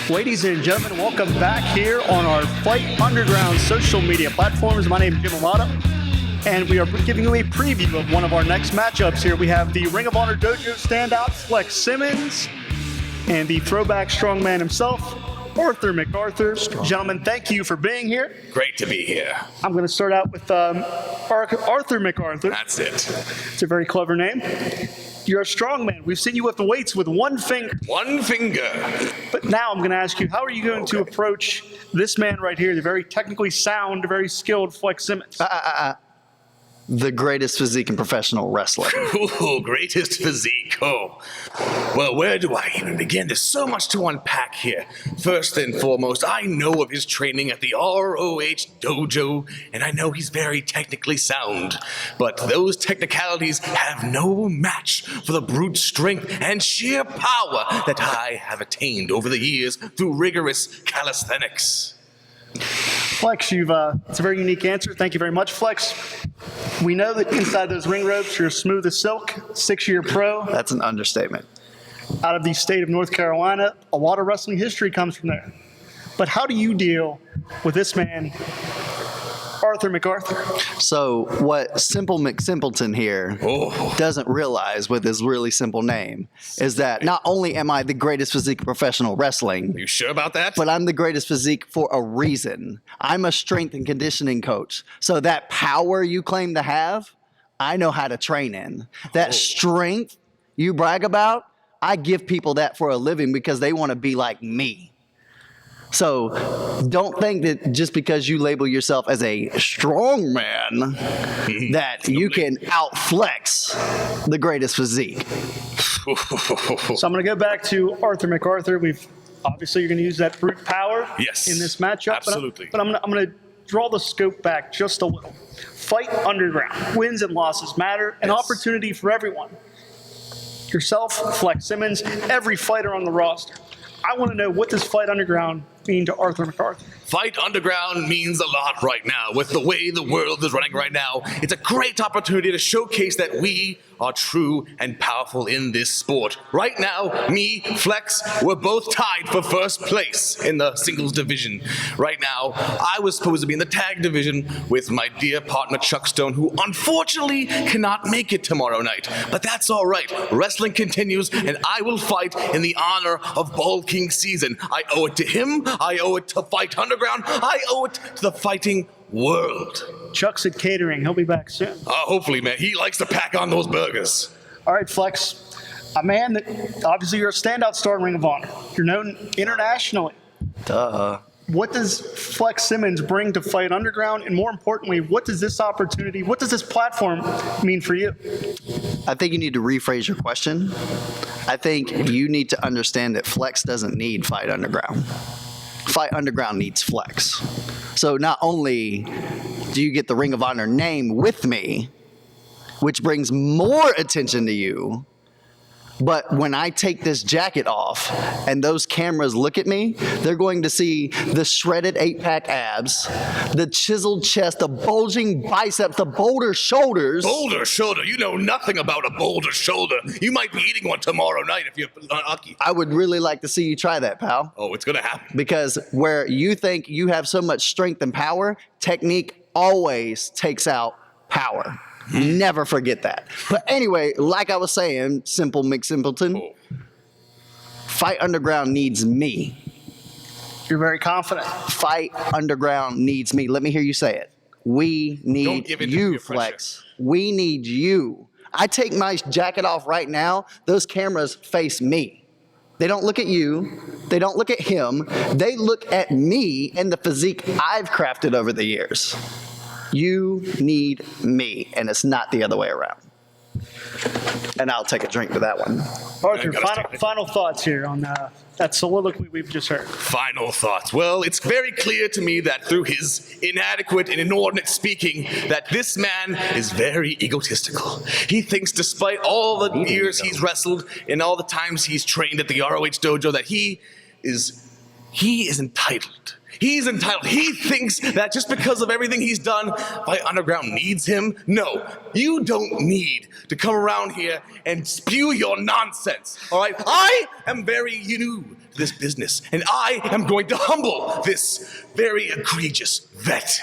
Ladies and gentlemen, welcome back here on our Fight Underground social media platforms. My name is Jim Amato, and we are giving you a preview of one of our next matchups here. We have the Ring of Honor Dojo standout, Flex Simmons, and the throwback strongman himself, Arthur McArthur. Gentlemen, thank you for being here. Great to be here. I'm going to start out with Arthur McArthur. That's it. It's a very clever name. You're a strongman. We've seen you lift weights with one finger. One finger. But now I'm going to ask you, how are you going to approach this man right here, the very technically sound, very skilled Flex Simmons? The greatest physique in professional wrestling. Ooh, greatest physique. Oh. Well, where do I even begin? There's so much to unpack here. First and foremost, I know of his training at the ROH Dojo, and I know he's very technically sound. But those technicalities have no match for the brute strength and sheer power that I have attained over the years through rigorous calisthenics. Flex, it's a very unique answer. Thank you very much, Flex. We know that inside those ring ropes, you're smooth as silk, 6-year pro. That's an understatement. Out of the state of North Carolina, a lot of wrestling history comes from there. But how do you deal with this man, Arthur McArthur? So what Simple McSimpleton here doesn't realize with his really simple name is that not only am I the greatest physique in professional wrestling. Are you sure about that? But I'm the greatest physique for a reason. I'm a strength and conditioning coach. So that power you claim to have, I know how to train in. That strength you brag about, I give people that for a living because they want to be like me. So don't think that just because you label yourself as a strong man that you can outflex the greatest physique. So I'm going to go back to Arthur McArthur. Obviously you're going to use that brute power in this matchup. Absolutely. But I'm going to draw the scope back just a little. Fight Underground. Wins and losses matter. An opportunity for everyone. Yourself, Flex Simmons, every fighter on the roster. I want to know, what does Fight Underground mean to Arthur McArthur? Fight Underground means a lot right now. With the way the world is running right now, it's a great opportunity to showcase that we are true and powerful in this sport. Right now, me, Flex, we're both tied for first place in the singles division. Right now, I was supposed to be in the tag division with my dear partner Chuck Stone, who unfortunately cannot make it tomorrow night. But that's all right. Wrestling continues, and I will fight in the honor of Ball King season. I owe it to him. I owe it to Fight Underground. I owe it to the fighting world. Chuck's at catering. He'll be back soon. Hopefully, man. He likes to pack on those burgers. All right, Flex. A man that, obviously, you're a standout star in Ring of Honor. You're known internationally. Duh. What does Flex Simmons bring to Fight Underground? And more importantly, what does this opportunity, what does this platform mean for you? I think you need to rephrase your question. I think you need to understand that Flex doesn't need Fight Underground. Fight Underground needs Flex. So not only do you get the Ring of Honor name with me, which brings more attention to you, but when I take this jacket off and those cameras look at me, they're going to see the shredded 8-pack abs, the chiseled chest, the bulging biceps, the boulder shoulders. Boulder shoulder? You know nothing about a boulder shoulder. You might be eating one tomorrow night if you're lucky. I would really like to see you try that, pal. Oh, it's going to happen. Because where you think you have so much strength and power, technique always takes out power. Never forget that. But anyway, like I was saying, Simple McSimpleton, Fight Underground needs me. You're very confident. Fight Underground needs me. Let me hear you say it. We need you, Flex. We need you. I take my jacket off right now. Those cameras face me. They don't look at you. They don't look at him. They look at me and the physique I've crafted over the years. You need me, and it's not the other way around. And I'll take a drink to that one. Arthur, I gotta final thoughts here on that soliloquy we've just heard. Final thoughts. Well, it's very clear to me that through his inadequate and inordinate speaking, that this man is very egotistical. He thinks despite all the years he's wrestled and all the times he's trained at the ROH dojo that he is entitled. He's entitled. He thinks that just because of everything he's done, Fight Underground needs him. No, you don't need to come around here and spew your nonsense, all right? I am very new to this business, and I am going to humble this very egregious vet.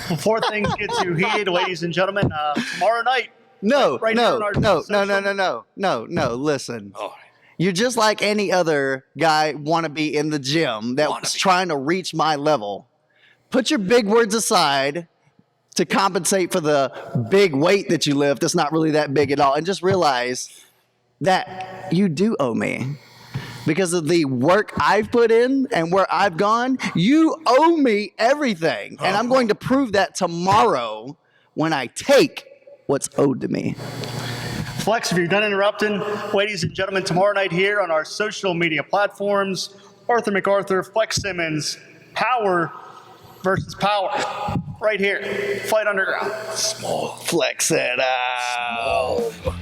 Before things get too heated, ladies and gentlemen, tomorrow night. No, right here on our no, social- listen. Oh, You're just like any other guy wanna be in the gym that's trying to reach my level. Put your big words aside to compensate for the big weight that you lift that's not really that big at all, and just realize that you do owe me. Because of the work I've put in and where I've gone, you owe me everything. And I'm going to prove that tomorrow when I take what's owed to me. Flex, if you're done interrupting, ladies and gentlemen, tomorrow night here on our social media platforms, Arthur McArthur, Flex Simmons, power versus power. Right here, Fight Underground. small. Flex it out. Small.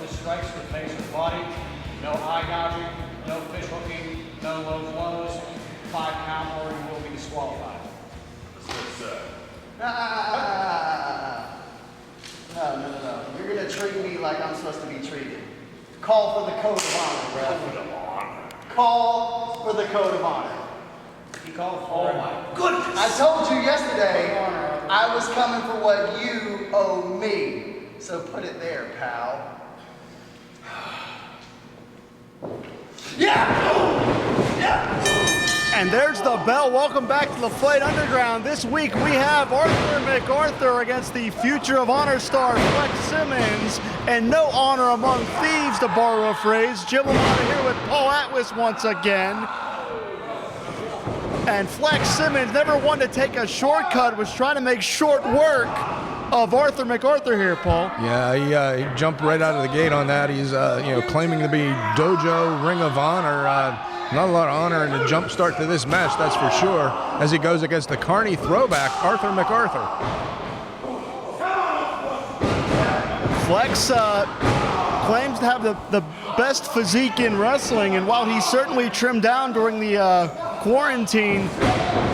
Strikes to the face or body, no eye gouging, no fish hooking, no low blows, 5 count or you will be disqualified. No. You're going to treat me like I'm supposed to be treated. Call for the code of honor, bro. Call for the code of honor. He called for it. I told you yesterday I was coming for what you owe me. So put it there, pal. And there's the bell. Welcome back to the Fight Underground. This week we have Arthur McArthur against the Future of Honor star Flex Simmons. And no honor among thieves, to borrow a phrase. Jim Amata here with Paul Atwis once again. And Flex Simmons, never one to take a shortcut, was trying to make short work of Arthur McArthur here, Paul. Yeah, he jumped right out of the gate on that. He's claiming to be Dojo Ring of Honor. Not a lot of honor in the jump start to this match, that's for sure, as he goes against the Carney throwback, Arthur McArthur. Flex claims to have the best physique in wrestling, and while he certainly trimmed down during the quarantine,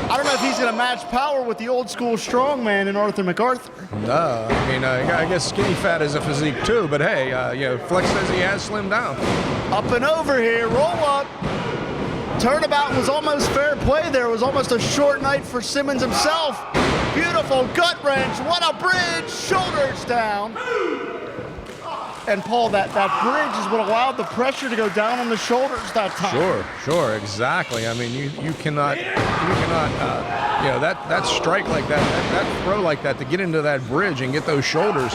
I don't know if he's going to match power with the old school strongman in Arthur McArthur. No, I mean, I guess skinny fat is a physique too, but hey, Flex says he has slimmed down. Up and over here, roll up. Turnabout was almost fair play there. It was almost a short night for Simmons himself. Beautiful gut wrench. What a bridge. Shoulders down. And Paul, that bridge is what allowed the pressure to go down on the shoulders that time. Sure, exactly. I mean, you cannot, that strike like that throw like that to get into that bridge and get those shoulders.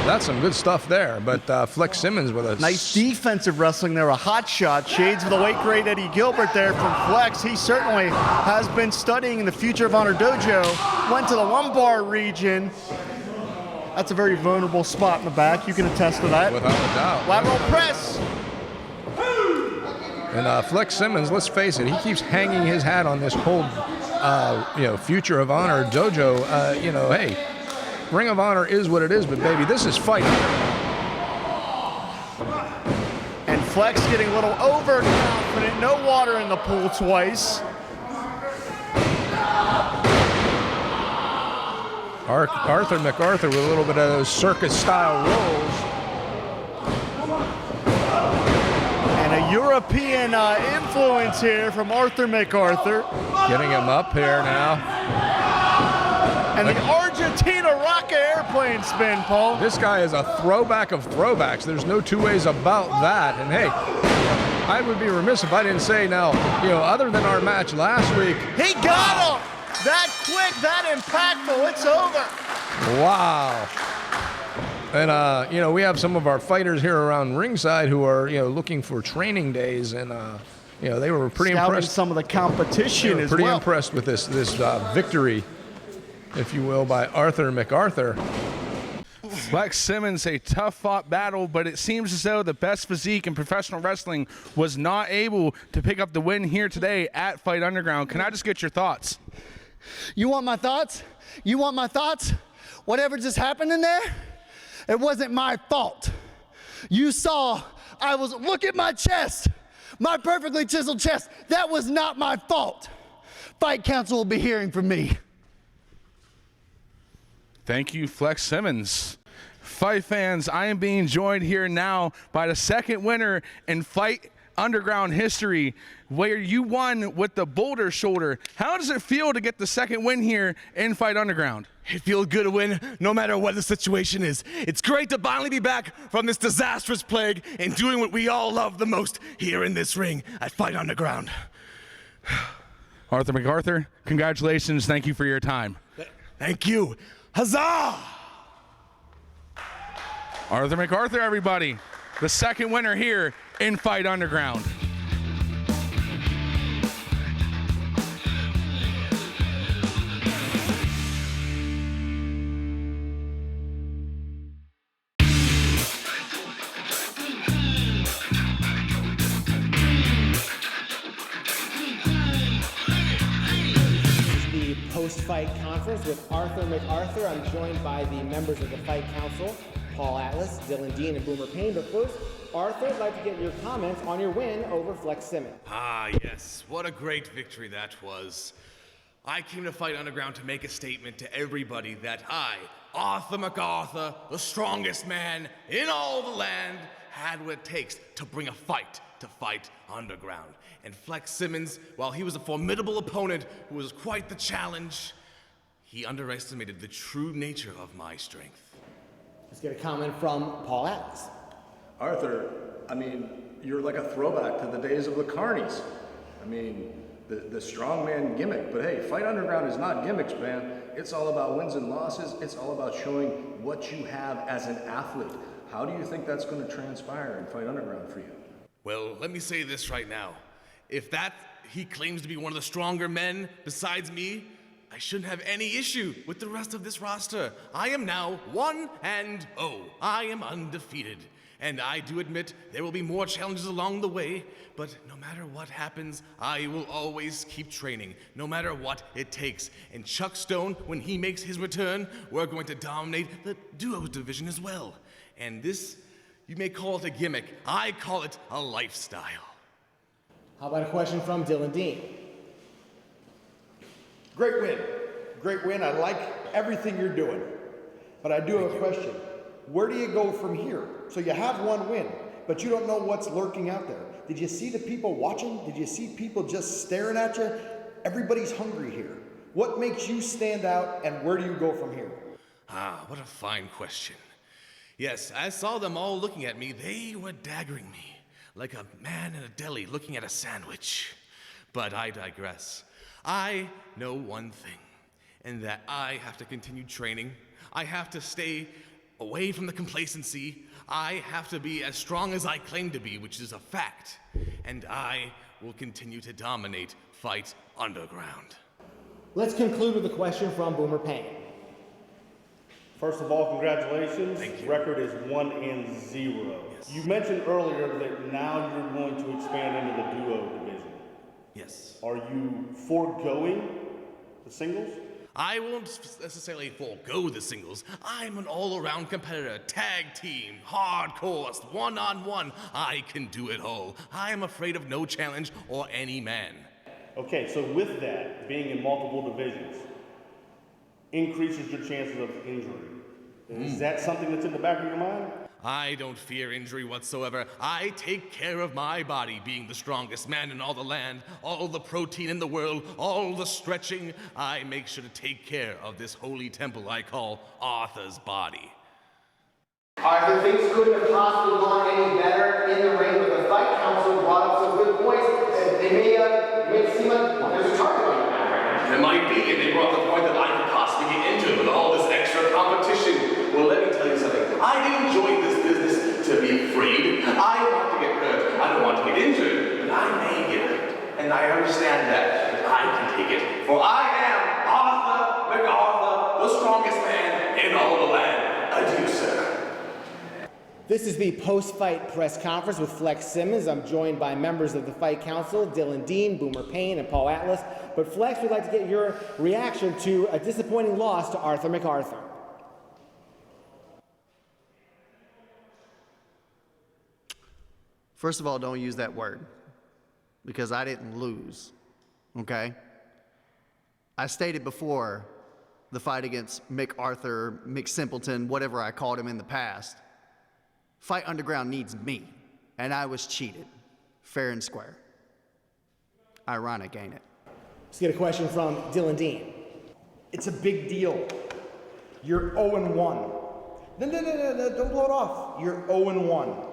That's some good stuff there. But Flex Simmons with a nice defensive wrestling there, a hot shot. Shades of the late great Eddie Gilbert there from Flex. He certainly has been studying in the Future of Honor Dojo. Went to the lumbar region. That's a very vulnerable spot in the back. You can attest to that. Without a doubt. Lateral press. And Flex Simmons, let's face it, he keeps hanging his hat on this whole, Future of Honor Dojo. Hey, Ring of Honor is what it is, but baby, this is fight. And Flex getting a little overconfident. No water in the pool twice. Arthur McArthur with a little bit of those circus-style rolls. And a European influence here from Arthur McArthur. Getting him up here now. And the Argentina rocket airplane spin, Paul. This guy is a throwback of throwbacks. There's no two ways about that. And hey, I would be remiss if I didn't say now, other than our match last week. He got him! That quick, that impactful, it's over. Wow. And, we have some of our fighters here around ringside who are, looking for training days. And, they were pretty Scouting impressed. some of the competition as well. Pretty impressed with this victory, if you will, by Arthur McArthur. Flex Simmons, a tough-fought battle, but it seems as though the best physique in professional wrestling was not able to pick up the win here today at Fight Underground. Can I just get your thoughts? You want my thoughts? You want my thoughts? Whatever just happened in there, it wasn't my fault. You saw, look at my chest, my perfectly chiseled chest. That was not my fault. Fight Council will be hearing from me. Thank you, Flex Simmons. Fight fans, I am being joined here now by the second winner in Fight Underground history, where you won with the Boulder shoulder. How does it feel to get the second win here in Fight Underground? It feels good to win no matter what the situation is. It's great to finally be back from this disastrous plague and doing what we all love the most here in this ring at Fight Underground. Arthur McArthur, congratulations. Thank you for your time. Thank you. Huzzah! Arthur McArthur, everybody, the second winner here in Fight Underground. Post-fight conference with Arthur McArthur. I'm joined by the members of the Fight Council, Paul Atlas, Dylan Dean, and Boomer Payne. But first, Arthur, I'd like to get your comments on your win over Flex Simmons. Ah, yes. What a great victory that was. I came to Fight Underground to make a statement to everybody that I, Arthur McArthur, the strongest man in all the land, had what it takes to bring a fight to Fight Underground. And Flex Simmons, while he was a formidable opponent who was quite the challenge, he underestimated the true nature of my strength. Let's get a comment from Paul Atlas. Arthur, you're like a throwback to the days of the carnies. The strongman gimmick. But hey, Fight Underground is not gimmicks, man. It's all about wins and losses. It's all about showing what you have as an athlete. How do you think that's going to transpire in Fight Underground for you? Well, let me say this right now. If he claims to be one of the stronger men besides me, I shouldn't have any issue with the rest of this roster. I am now 1-0. I am undefeated. And I do admit there will be more challenges along the way, but no matter what happens, I will always keep training, no matter what it takes. And Chuck Stone, when he makes his return, we're going to dominate the duos division as well. And this, you may call it a gimmick. I call it a lifestyle. How about a question from Dylan Dean? Great win. Great win. I like everything you're doing. But I do have a question. Where do you go from here? So you have one win, but you don't know what's lurking out there. Did you see the people watching? Did you see people just staring at you? Everybody's hungry here. What makes you stand out, and where do you go from here? Ah, what a fine question. Yes, I saw them all looking at me. They were daggering me like a man in a deli looking at a sandwich. But I digress. I know one thing, and that I have to continue training. I have to stay away from the complacency. I have to be as strong as I claim to be, which is a fact. And I will continue to dominate Fight Underground. Let's conclude with a question from Boomer Payne. First of all, congratulations. Thank you. Record is 1-0. Yes. You mentioned earlier that now you're going to expand into the duo division. Yes. Are you foregoing the singles? I won't necessarily forego the singles. I'm an all-around competitor, tag team, hardcore, one-on-one. I can do it all. I am afraid of no challenge or any man. Okay, so with that, being in multiple divisions increases your chances of injury. Is that something that's in the back of your mind? I don't fear injury whatsoever. I take care of my body, being the strongest man in all the land, all the protein in the world, all the stretching. I make sure to take care of this holy temple I call Arthur's body. Arthur, things couldn't have possibly gone any better in the ring, but the fight council brought up some good points. They made it seem like there's a target on your back right now. There might be, and they brought the point that I could possibly get into with all this extra competition. Well, let me tell you something. I didn't join this business to be afraid. I want to get hurt. I don't want to get injured, but I may get hurt. And I understand that, but I can take it. For I am Arthur McArthur, the strongest man in all the land. Adieu, sir. This is the post-fight press conference with Flex Simmons. I'm joined by members of the Fight Council, Dylan Dean, Boomer Payne, and Paul Atlas. But Flex, we'd like to get your reaction to a disappointing loss to Arthur McArthur. First of all, don't use that word, because I didn't lose, okay? I stated before the fight against McArthur, McSimpleton, whatever I called him in the past, Fight Underground needs me, and I was cheated, fair and square. Ironic, ain't it? Let's get a question from Dylan Dean. It's a big deal. You're 0-1. No, don't blow it off. You're 0-1.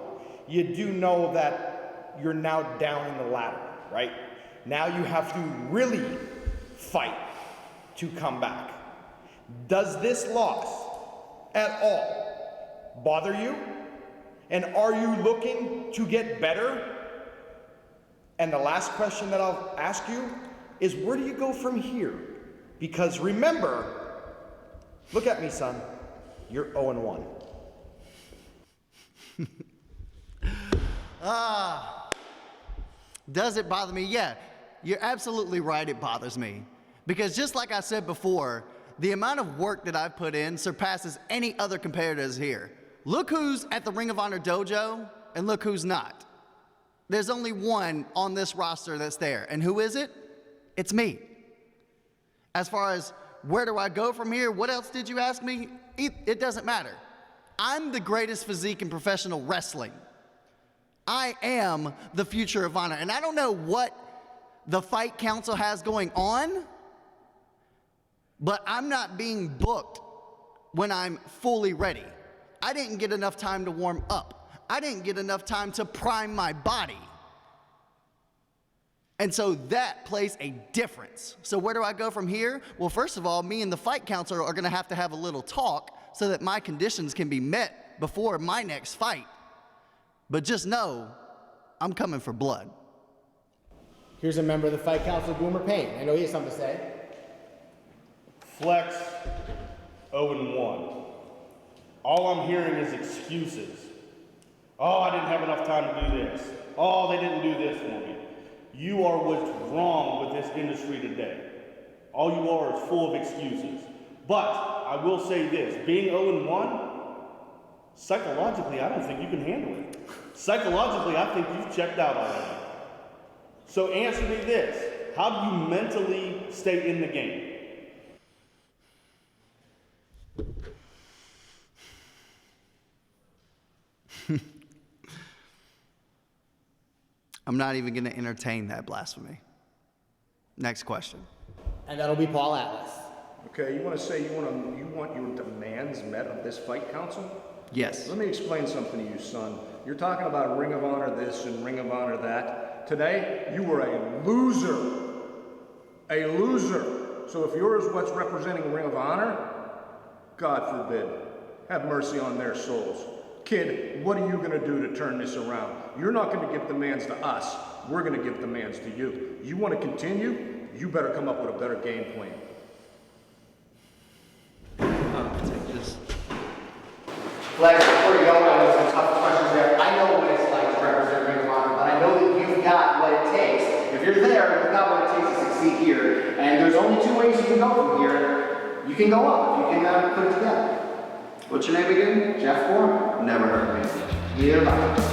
You do know that you're now down in the ladder, right? Now you have to really fight to come back. Does this loss at all bother you? And are you looking to get better? And the last question that I'll ask you is, where do you go from here? Because remember, look at me, son, you're 0-1. Does it bother me? Yeah, you're absolutely right, it bothers me. Because just like I said before, the amount of work that I've put in surpasses any other competitors here. Look who's at the Ring of Honor dojo, and look who's not. There's only one on this roster that's there, and who is it? It's me. As far as where do I go from here, what else did you ask me? It doesn't matter. I'm the greatest physique in professional wrestling. I am the future of Honor, and I don't know what the Fight Council has going on, but I'm not being booked when I'm fully ready. I didn't get enough time to warm up. I didn't get enough time to prime my body. And so that plays a difference. So where do I go from here? Well, first of all, me and the Fight Council are going to have a little talk so that my conditions can be met before my next fight. But just know, I'm coming for blood. Here's a member of the Fight Council, Boomer Payne. I know he has something to say. Flex, 0-1. All I'm hearing is excuses. Oh, I didn't have enough time to do this. Oh, they didn't do this for me. You are what's wrong with this industry today. All you are is full of excuses. But I will say this, being 0-1, psychologically, I don't think you can handle it. Psychologically, I think you've checked out already. So answer me this, how do you mentally stay in the game? I'm not even going to entertain that blasphemy. Next question. And that'll be Paul Atlas. Okay, you want to say you want your demands met of this Fight Council? Yes. Let me explain something to you, son. You're talking about Ring of Honor this and Ring of Honor that. Today, you were a loser. A loser. So if yours what's representing Ring of Honor, God forbid, have mercy on their souls. Kid, what are you going to do to turn this around? You're not going to give demands to us. We're going to give demands to you. You want to continue? You better come up with a better game plan. Take this. Flex, before you go, I know some tough questions there. I know what it's like to represent Ring of Honor, but I know that you've got what it takes. If you're there, you've got what it takes to succeed here. And there's only two ways you can go from here. You can go up if you can put it together. What's your name again? Jeff Foreman? Never heard of me. Neither have I.